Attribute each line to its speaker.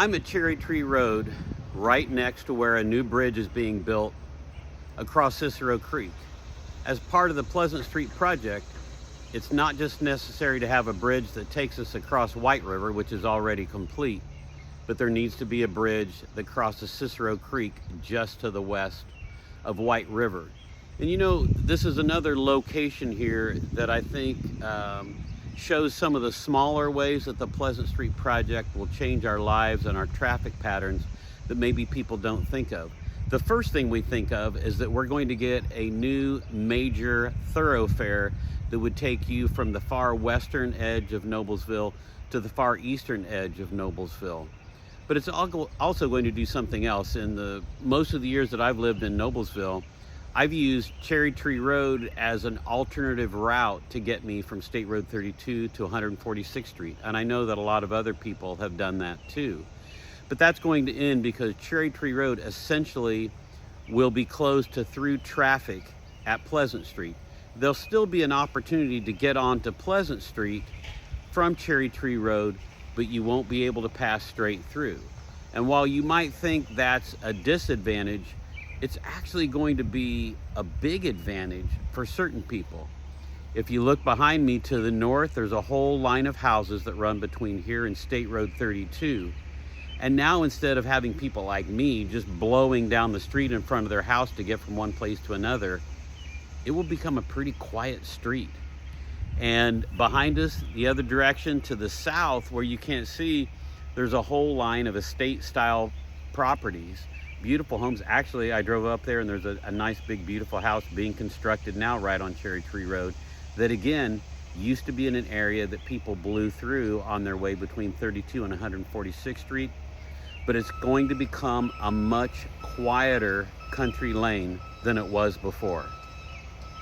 Speaker 1: I'm at Cherry Tree Road, right next to where a new bridge is being built across Cicero Creek. As part of the Pleasant Street project, it's not just necessary to have a bridge that takes us across White River, which is already complete, but there needs to be a bridge that crosses Cicero Creek just to the west of White River. And you know, this is another location here that I think shows some of the smaller ways that the Pleasant Street project will change our lives and our traffic patterns that maybe people don't think of. The first thing we think of is that we're going to get a new major thoroughfare that would take you from the far western edge of Noblesville to the far eastern edge of Noblesville. But it's also going to do something else. In the most of the years that I've lived in Noblesville, I've used Cherry Tree Road as an alternative route to get me from State Road 32 to 146th Street. And I know that a lot of other people have done that too. But that's going to end because Cherry Tree Road essentially will be closed to through traffic at Pleasant Street. There'll still be an opportunity to get onto Pleasant Street from Cherry Tree Road, but you won't be able to pass straight through. And while you might think that's a disadvantage, it's actually going to be a big advantage for certain people. If you look behind me to the north, there's a whole line of houses that run between here and State Road 32. And now instead of having people like me just blowing down the street in front of their house to get from one place to another, it will become a pretty quiet street. And behind us, the other direction to the south where you can't see, there's a whole line of estate style properties. Beautiful homes. Actually, I drove up there and there's a nice big beautiful house being constructed now right on Cherry Tree Road that again used to be in an area that people blew through on their way between 32 and 146th Street, but it's going to become a much quieter country lane than it was before.